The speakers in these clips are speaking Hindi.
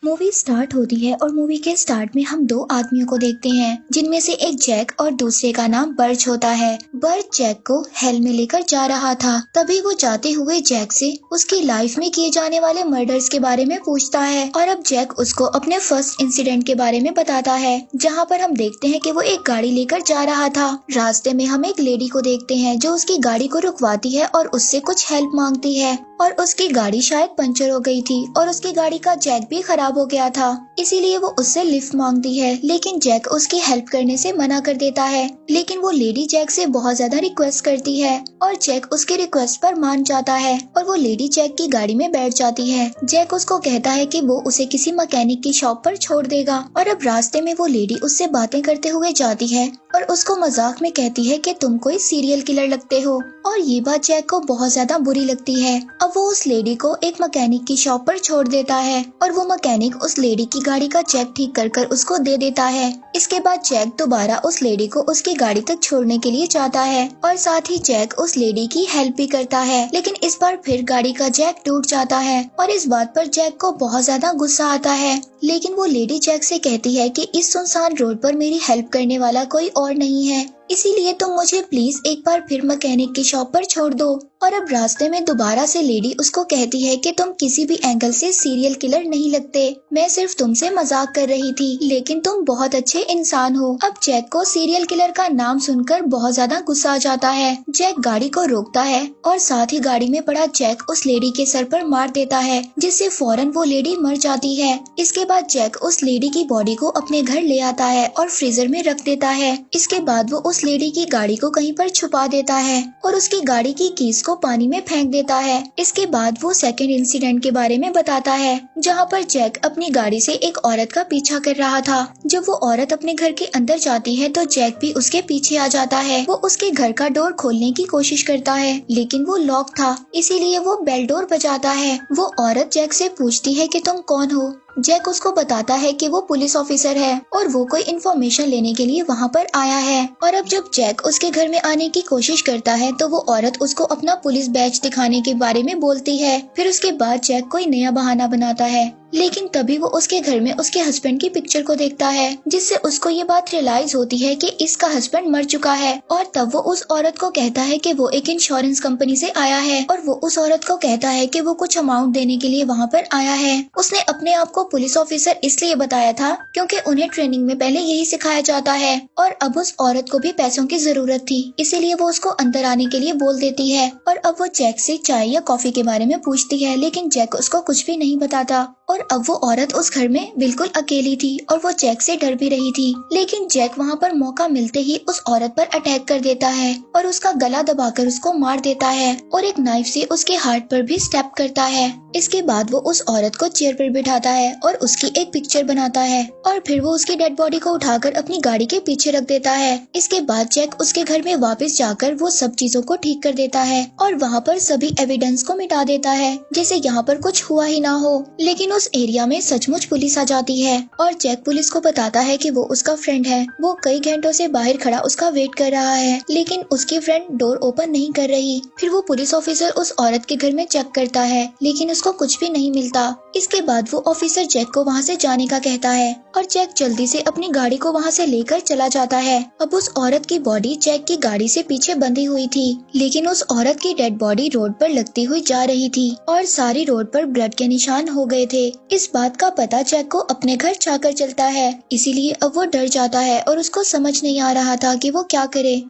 मूवी स्टार्ट होती है और मूवी के स्टार्ट में हम दो आदमियों को देखते हैं जिनमें से एक जैक और दूसरे का नाम बर्च होता है। बर्च जैक को हेल में लेकर जा रहा था। तभी वो जाते हुए जैक से उसकी लाइफ में किए जाने वाले मर्डर्स के बारे में पूछता है और अब जैक उसको अपने फर्स्ट इंसिडेंट के बारे में बताता है, जहाँ पर हम देखते हैं कि वो एक गाड़ी लेकर जा रहा था। रास्ते में हम एक लेडी को देखते हैं जो उसकी गाड़ी को रुकवाती है और उससे कुछ हेल्प मांगती है और उसकी गाड़ी शायद पंचर हो गई थी और उसकी गाड़ी का जैक भी खराब हो गया था, इसीलिए वो उससे लिफ्ट मांगती है। लेकिन जैक उसकी हेल्प करने से मना कर देता है। लेकिन वो लेडी जैक से बहुत ज्यादा रिक्वेस्ट करती है और जैक उसके रिक्वेस्ट पर मान जाता है और वो लेडी जैक की गाड़ी में बैठ जाती है। जैक उसको कहता है कि वो उसे किसी मैकेनिक की शॉप पर छोड़ देगा और अब रास्ते में वो लेडी उससे बातें करते हुए जाती है और उसको मजाक में कहती है कि तुम कोई सीरियल किलर लगते हो और ये बात जैक को बहुत ज्यादा बुरी लगती है। अब वो उस लेडी को एक मैकेनिक की शॉप पर छोड़ देता है और वो मैकेनिक उस लेडी की गाड़ी का जैक ठीक कर उसको दे देता है। इसके बाद जैक दोबारा उस लेडी को उसकी गाड़ी तक छोड़ने के लिए जाता है और साथ ही जैक उस लेडी की हेल्प भी करता है। लेकिन इस बार फिर गाड़ी का जैक टूट जाता है और इस बात पर जैक को बहुत ज्यादा गुस्सा आता है। लेकिन वो लेडी जैक से कहती है कि इस सुनसान रोड पर मेरी हेल्प करने वाला कोई और नहीं है, इसीलिए तुम मुझे प्लीज एक बार फिर मैकेनिक की शॉप पर छोड़ दो। और अब रास्ते में दोबारा से लेडी उसको कहती है कि तुम किसी भी एंगल से सीरियल किलर नहीं लगते, मैं सिर्फ तुमसे मजाक कर रही थी, लेकिन तुम बहुत अच्छे इंसान हो। अब जैक को सीरियल किलर का नाम सुनकर बहुत ज्यादा गुस्सा आ जाता है। जैक गाड़ी को रोकता है और साथ ही गाड़ी में पड़ा जैक उस लेडी के सर पर मार देता है, जिससे फौरन वो लेडी मर जाती है। इसके बाद जैक उस लेडी की बॉडी को अपने घर ले आता है और फ्रीजर में रख देता है। इसके बाद वो उस लेडी की गाड़ी को कहीं पर छुपा देता है और उसकी गाड़ी की कीज को पानी में फेंक देता है। इसके बाद वो सेकंड इंसिडेंट के बारे में बताता है, जहाँ पर जैक अपनी गाड़ी से एक औरत का पीछा कर रहा था। जब वो औरत अपने घर के अंदर जाती है तो जैक भी उसके पीछे आ जाता है। वो उसके घर का डोर खोलने की कोशिश करता है, लेकिन वो लॉक था, इसीलिए वो बेल डोर बजाता है। वो औरत जैक से पूछती है कि तुम कौन हो। जैक उसको बताता है कि वो पुलिस ऑफिसर है और वो कोई इन्फॉर्मेशन लेने के लिए वहाँ पर आया है। और अब जब जैक उसके घर में आने की कोशिश करता है तो वो औरत उसको अपना पुलिस बैज दिखाने के बारे में बोलती है। फिर उसके बाद जैक कोई नया बहाना बनाता है, लेकिन तभी वो उसके घर में उसके हस्बैंड की पिक्चर को देखता है, जिससे उसको ये बात रियलाइज होती है कि इसका हस्बैंड मर चुका है। और तब वो उस औरत को कहता है कि वो एक इंश्योरेंस कंपनी से आया है और वो उस औरत को कहता है कि वो कुछ अमाउंट देने के लिए वहाँ पर आया है। उसने अपने आप को पुलिस ऑफिसर इसलिए बताया था क्योंकि उन्हें ट्रेनिंग में पहले यही सिखाया जाता है और अब उस औरत को भी पैसों की जरूरत थी, इसीलिए वो उसको अंदर आने के लिए बोल देती है। और अब वो जैक से चाय या कॉफी के बारे में पूछती है, लेकिन जैक उसको कुछ भी नहीं बताता। और अब वो औरत उस घर में बिल्कुल अकेली थी और वो जैक से डर भी रही थी। लेकिन जैक वहाँ पर मौका मिलते ही उस औरत पर अटैक कर देता है और उसका गला दबाकर उसको मार देता है और एक नाइफ से उसके हार्ट पर भी स्टेप करता है। इसके बाद वो उस औरत को चेयर पर बिठाता है और उसकी एक पिक्चर बनाता है और फिर वो उसकी डेड बॉडी को उठाकर अपनी गाड़ी के पीछे रख देता है। इसके बाद जैक उसके घर में वापस जाकर वो सब चीजों को ठीक कर देता है और वहाँ पर सभी एविडेंस को मिटा देता है, जैसे यहाँ पर कुछ हुआ ही ना हो। लेकिन उस एरिया में सचमुच पुलिस आ जाती है और जैक पुलिस को बताता है कि वो उसका फ्रेंड है। वो कई घंटों से बाहर खड़ा उसका वेट कर रहा है, लेकिन उसकी फ्रेंड डोर ओपन नहीं कर रही। फिर वो पुलिस ऑफिसर उस औरत के घर में चेक करता है, लेकिन उसको कुछ भी नहीं मिलता। इसके बाद वो ऑफिसर जैक को वहाँ से जाने का कहता है और जैक जल्दी से अपनी गाड़ी को वहाँ से लेकर चला जाता है। अब उस औरत की बॉडी जैक की गाड़ी से पीछे बंधी हुई थी, लेकिन उस औरत की डेड बॉडी रोड पर लगती हुई जा रही थी और सारी रोड पर ब्लड के निशान हो गए थे। इस बात का पता जैक को अपने घर जाकर चलता है, इसीलिए अब वो डर जाता है और उसको समझ नहीं आ रहा था कि वो क्या करे।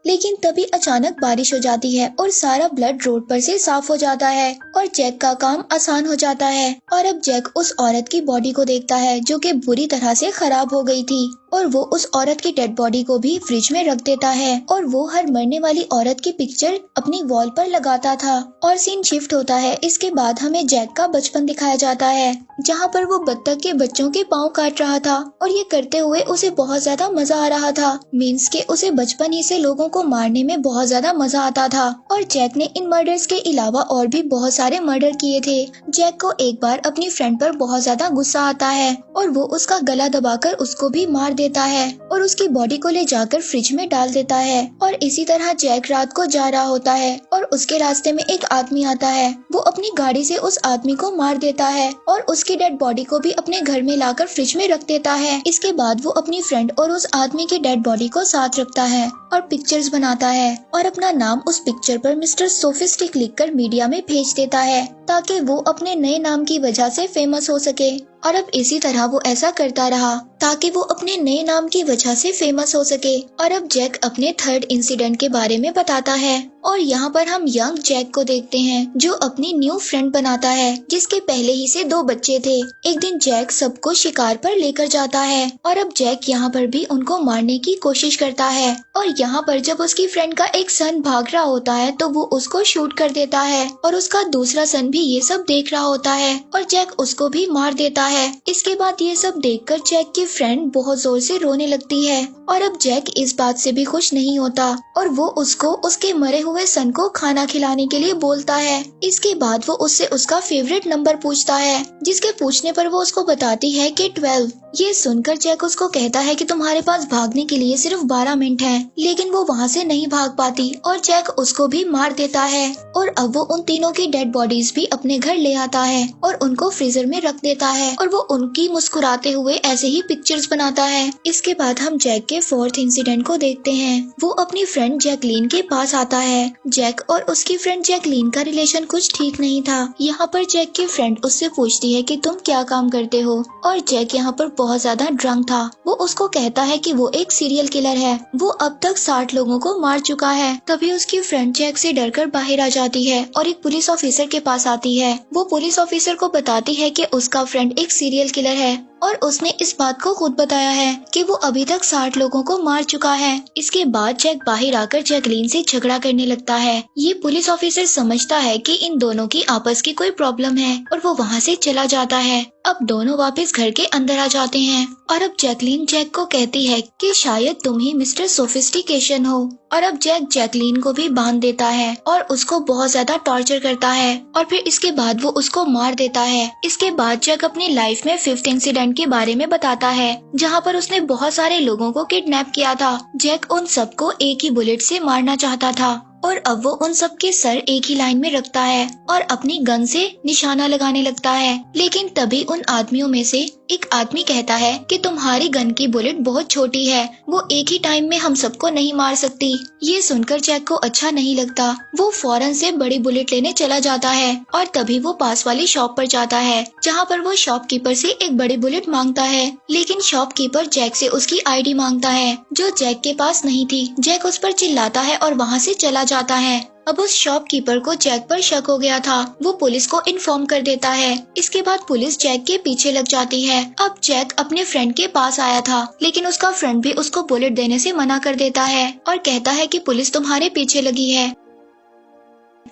लेकिन तभी अचानक बारिश हो जाती है और सारा ब्लड रोड पर से साफ हो जाता है और जैक का काम आसान हो जाता है। और अब जैक उस औरत की बॉडी को देखता है जो कि बुरी तरह से खराब हो गई थी और वो उस औरत की डेड बॉडी को भी फ्रिज में रख देता है और वो हर मरने वाली औरत की पिक्चर अपनी वॉल पर लगाता था। और सीन शिफ्ट होता है। इसके बाद हमें जैक का बचपन दिखाया जाता है, जहाँ पर वो बत्तख के बच्चों के पाँव काट रहा था और ये करते हुए उसे बहुत ज्यादा मजा आ रहा था। मीन्स के उसे बचपन ही से लोगों को मारने में बहुत ज्यादा मजा आता था। और जैक ने इन मर्डर्स के अलावा और भी बहुत सारे मर्डर किए थे। जैक को एक बार अपनी फ्रेंड पर बहुत ज्यादा गुस्सा आता है और वो उसका गला दबाकर उसको भी मार देता है और उसकी बॉडी को ले जाकर फ्रिज में डाल देता है। और इसी तरह जैक रात को जा रहा होता है और उसके रास्ते में एक आदमी आता है। वो अपनी गाड़ी से उस आदमी को मार देता है और उसकी डेड बॉडी को भी अपने घर में लाकर फ्रिज में रख देता है। इसके बाद वो अपनी फ्रेंड और उस आदमी की डेड बॉडी को साथ रखता है और पिक्चर्स बनाता है और अपना नाम उस पिक्चर पर मिस्टर सोफिस्टिक लिखकर मीडिया में भेज देता है ताकि वो अपने नए नाम की वजह से फेमस हो सके। और अब इसी तरह वो ऐसा करता रहा ताकि वो अपने नए नाम की वजह से फेमस हो सके। और अब जैक अपने थर्ड इंसिडेंट के बारे में बताता है और यहाँ पर हम यंग जैक को देखते हैं जो अपनी न्यू फ्रेंड बनाता है जिसके पहले ही से 2 बच्चे थे। एक दिन जैक सबको शिकार पर लेकर जाता है और अब जैक यहाँ पर भी उनको मारने की कोशिश करता है। और यहाँ पर जब उसकी फ्रेंड का एक सन भाग रहा होता है तो वो उसको शूट कर देता है और उसका दूसरा सन भी ये सब देख रहा होता है और जैक उसको भी मार देता है। इसके बाद ये सब देखकर जैक की फ्रेंड बहुत जोर से रोने लगती है और अब जैक इस बात से भी खुश नहीं होता और वो उसको उसके मरे हुए सन को खाना खिलाने के लिए बोलता है। इसके बाद वो उससे उसका फेवरेट नंबर पूछता है जिसके पूछने पर वो उसको बताती है कि 12। ये सुनकर जैक उसको कहता है कि तुम्हारे पास भागने के लिए सिर्फ 12 मिनट हैं, लेकिन वो वहाँ से नहीं भाग पाती और जैक उसको भी मार देता है। और अब वो उन तीनों की डेड बॉडीज भी अपने घर ले आता है और उनको फ्रीजर में रख देता है और वो उनकी मुस्कुराते हुए ऐसे ही पिक्चर्स बनाता है। इसके बाद हम जैक के फोर्थ इंसिडेंट को देखते हैं। वो अपनी फ्रेंड जैकलीन के पास आता है। जैक और उसकी फ्रेंड जैकलीन का रिलेशन कुछ ठीक नहीं था। यहाँ पर जैक की फ्रेंड उससे पूछती है कि तुम क्या काम करते हो और जैक यहाँ पर बहुत ज्यादा ड्रंक था। वो उसको कहता है कि वो एक सीरियल किलर है, वो अब तक 60 लोगों को मार चुका है। तभी उसकी फ्रेंड जैक से डरकर बाहर आ जाती है और एक पुलिस ऑफिसर के पास आती है। वो पुलिस ऑफिसर को बताती है कि उसका फ्रेंड एक सीरियल किलर है और उसने इस बात को खुद बताया है कि वो अभी तक 60 लोगों को मार चुका है। इसके बाद जैक बाहर आकर जैकलीन से झगड़ा करने लगता है। ये पुलिस ऑफिसर समझता है कि इन दोनों की आपस की कोई प्रॉब्लम है और वो वहाँ से चला जाता है। अब दोनों वापस घर के अंदर आ जाते हैं और अब जैकलीन जैक को कहती है कि शायद तुम ही मिस्टर सोफिस्टिकेशन हो। और अब जैक जैकलीन को भी बांध देता है और उसको बहुत ज्यादा टॉर्चर करता है और फिर इसके बाद वो उसको मार देता है। इसके बाद जैक अपनी लाइफ में 5th इंसिडेंट के बारे में बताता है जहाँ पर उसने बहुत सारे लोगों को किडनैप किया था। जैक उन सबको एक ही बुलेट से मारना चाहता था और अब वो उन सब के सर एक ही लाइन में रखता है और अपनी गन से निशाना लगाने लगता है। लेकिन तभी उन आदमियों में से एक आदमी कहता है कि तुम्हारी गन की बुलेट बहुत छोटी है, वो एक ही टाइम में हम सबको नहीं मार सकती। ये सुनकर जैक को अच्छा नहीं लगता। वो फौरन से बड़ी बुलेट लेने चला जाता है और तभी वो पास वाली शॉप पर जाता है जहाँ पर वो शॉपकीपर से एक बड़ी बुलेट मांगता है। लेकिन शॉपकीपर जैक से उसकी आईडी मांगता है जो जैक के पास नहीं थी। जैक उस पर चिल्लाता है और वहाँ से चला जाता है। अब उस शॉपकीपर को जैक पर शक हो गया था। वो पुलिस को इन्फॉर्म कर देता है। इसके बाद पुलिस जैक के पीछे लग जाती है। अब जैक अपने फ्रेंड के पास आया था लेकिन उसका फ्रेंड भी उसको बुलेट देने से मना कर देता है और कहता है कि पुलिस तुम्हारे पीछे लगी है।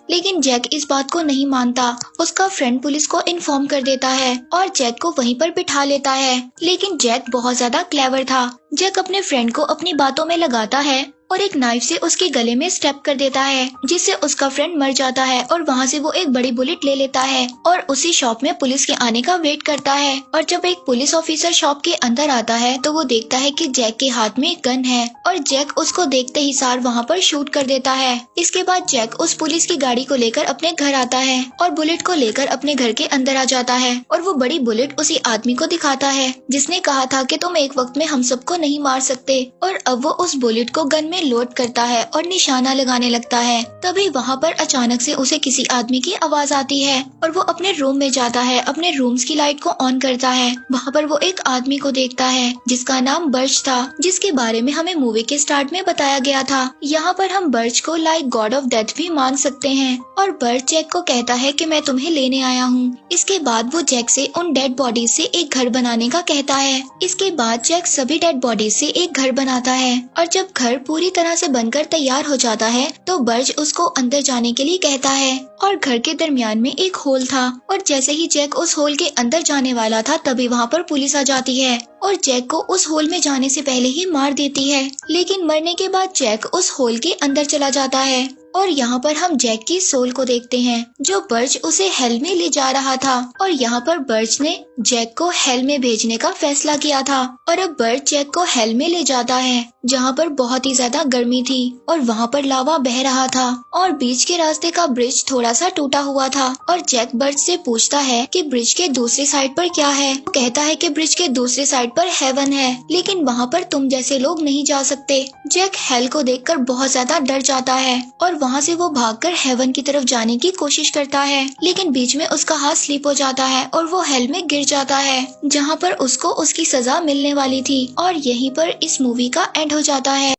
लेकिन जैक इस बात को नहीं मानता। उसका फ्रेंड पुलिस को इन्फॉर्म कर देता है और जैक को वहीं पर बिठा लेता है। लेकिन जैक बहुत ज्यादा क्लेवर था। जैक अपने फ्रेंड को अपनी बातों में लगाता है और एक नाइफ से उसके गले में स्टेप कर देता है जिससे उसका फ्रेंड मर जाता है और वहाँ से वो एक बड़ी बुलेट ले लेता है और उसी शॉप में पुलिस के आने का वेट करता है। और जब एक पुलिस ऑफिसर शॉप के अंदर आता है तो वो देखता है कि जैक के हाथ में एक गन है और जैक उसको देखते ही सार वहाँ पर शूट कर देता है। इसके बाद जैक उस पुलिस की गाड़ी को लेकर अपने घर आता है और बुलेट को लेकर अपने घर के अंदर आ जाता है और वो बड़ी बुलेट उसी आदमी को दिखाता है जिसने कहा था कि तुम एक वक्त में हम सबको नहीं मार सकते। और अब वो उस बुलेट को गन में लोड करता है और निशाना लगाने लगता है। तभी वहाँ पर अचानक से उसे किसी आदमी की आवाज आती है और वो अपने रूम में जाता है। अपने रूम्स की लाइट को ऑन करता है। वहाँ पर वो एक आदमी को देखता है जिसका नाम बर्च था, जिसके बारे में हमें मूवी के स्टार्ट में बताया गया था। यहाँ पर हम बर्च को लाइक गॉड ऑफ डेथ भी मान सकते हैं। और बर्च जैक को कहता है कि मैं तुम्हें लेने आया हूँ। इसके बाद वो जैक से उन डेड बॉडीज से एक घर बनाने का कहता है। इसके बाद जैक सभी डेड बॉडीज से एक घर बनाता है और जब घर पूरी तरह से बनकर तैयार हो जाता है तो बर्च उसको अंदर जाने के लिए कहता है। और घर के दरमियान में एक होल था और जैसे ही जैक उस होल के अंदर जाने वाला था तभी वहाँ पर पुलिस आ जाती है और जैक को उस होल में जाने से पहले ही मार देती है। लेकिन मरने के बाद जैक उस होल के अंदर चला जाता है और यहाँ पर हम जैक की सोल को देखते हैं जो बर्च उसे हेल में ले जा रहा था। और यहाँ पर बर्च ने जैक को हेल में भेजने का फैसला किया था और अब बर्च जैक को हेल में ले जाता है जहाँ पर बहुत ही ज्यादा गर्मी थी और वहाँ पर लावा बह रहा था और बीच के रास्ते का ब्रिज थोड़ा सा टूटा हुआ था। और जैक बर्च से पूछता है कि ब्रिज के दूसरी साइड पर क्या है। वो कहता है कि ब्रिज के दूसरी साइड पर हेवन है, लेकिन वहाँ पर तुम जैसे लोग नहीं जा सकते। जैक हेल को देखकर बहुत ज्यादा डर जाता है और वहाँ से वो भागकर हेवन की तरफ जाने की कोशिश करता है, लेकिन बीच में उसका हाथ स्लिप हो जाता है और वो हेल में गिर जाता है जहाँ पर उसको उसकी सजा मिलने वाली थी। और यहीं पर इस मूवी का एंड हो जाता है।